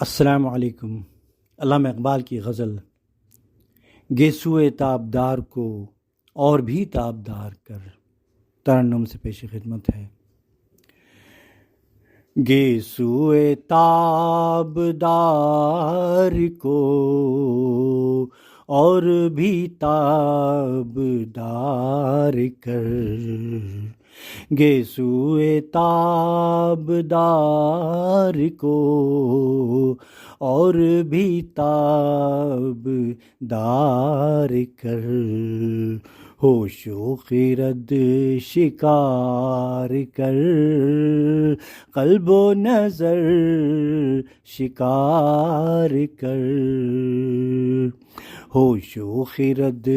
السلام علیکم۔ علامہ اقبال کی غزل گیسوئے تابدار کو اور بھی تابدار کر، ترنم سے پیش خدمت ہے۔ گیسوئے تابدار کو اور بھی تابدار کر، گیسوئے تابدار کو اور بھی تابدار کر، ہوش و خرد شکار کر، قلب و نظر شکار کر، ہوش و خرد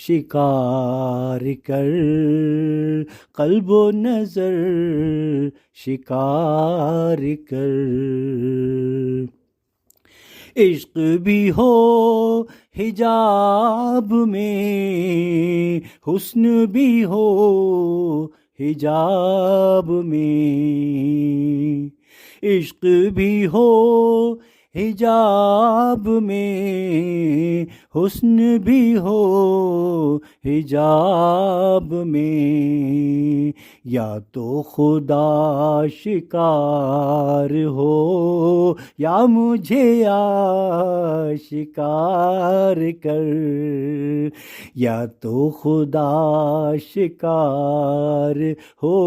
شکار کر، قلب و نظر شکار کر۔ عشق بھی ہو حجاب میں، حسن بھی ہو حجاب میں، عشق بھی ہو حجاب میں، حسن بھی ہو حجاب میں، یا تو خدا شکار ہو یا مجھے آشکار کر، یا تو خدا شکار ہو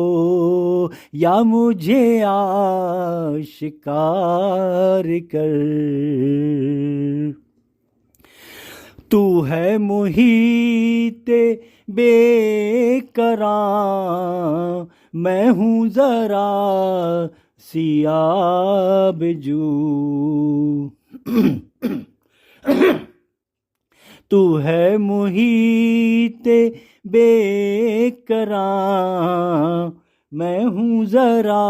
یا مجھے آشکار کر۔ تو ہے محیط بے کراں، میں ہوں ذرا سیاب جو، تو ہے محیط بے کراں، میں ہوں ذرا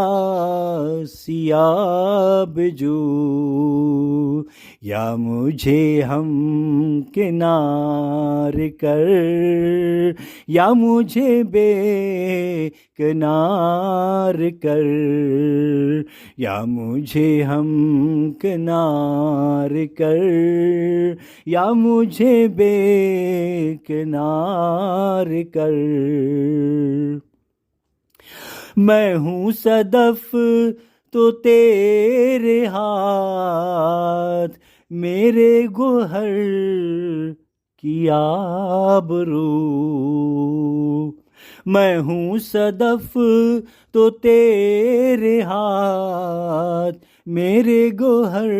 سیاب جو، یا مجھے ہم کنار کر یا مجھے بے کنار کر، یا مجھے ہم کنار کر یا مجھے بے کنار کر۔ میں ہوں صدف تو تیرے ہاتھ، میرے گوہر کی آبرو، میں ہوں صدف تو تیرے ہاتھ، میرے گوہر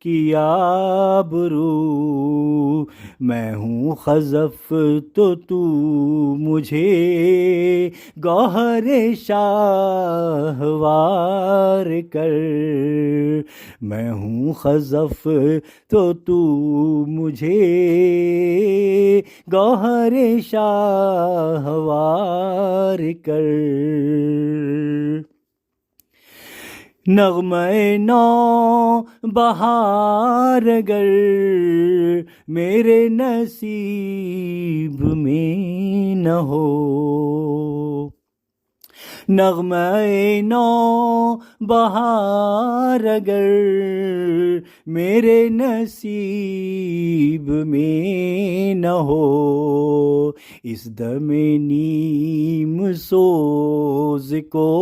کی آبرو، میں ہوں خزف تو مجھے گوہر شاہوار کر، میں ہوں خزف تو مجھے گوہر شاہوار کر۔ نغمہ نو بہار اگر میرے نصیب میں نہ ہو، نغمہ نو بہار اگر میرے نصیب میں نہ ہو، اس دم نیم سوز کو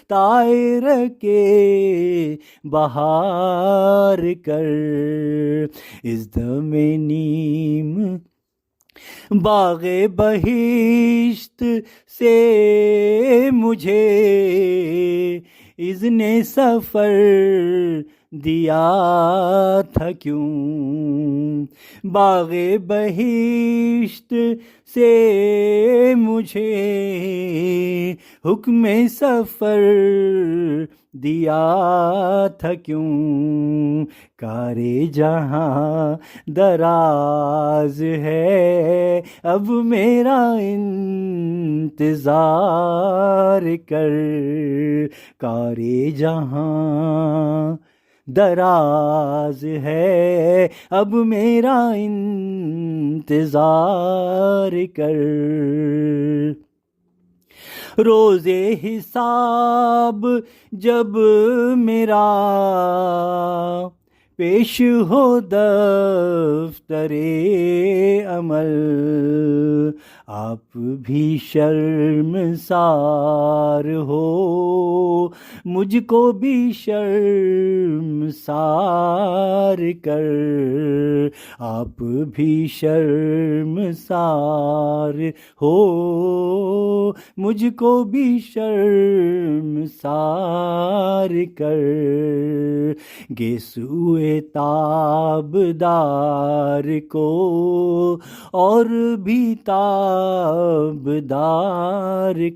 طائر کے بہار کر، اس دم نیم باغ بہشت سے مجھے اذن سفر دیا تھا کیوں، باغ بہشت سے مجھے حکم سفر دیا تھا کیوں، کار جہاں دراز ہے اب میرا انتظار کر، کار جہاں دراز ہے اب میرا انتظار کر۔ روز حساب جب میرا پیش ہو دفتر عمل، آپ بھی شرمسار ہو، مجھ کو بھی شرمسار کر، آپ بھی شرمسار ہو، مجھ کو بھی شرمسار کر، گیسوئے تابدار کو اور بھی تابدار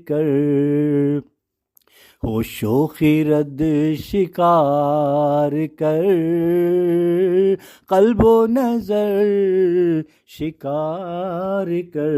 کر، ہوش و خرد شکار کر، قلب و نظر شکار کر،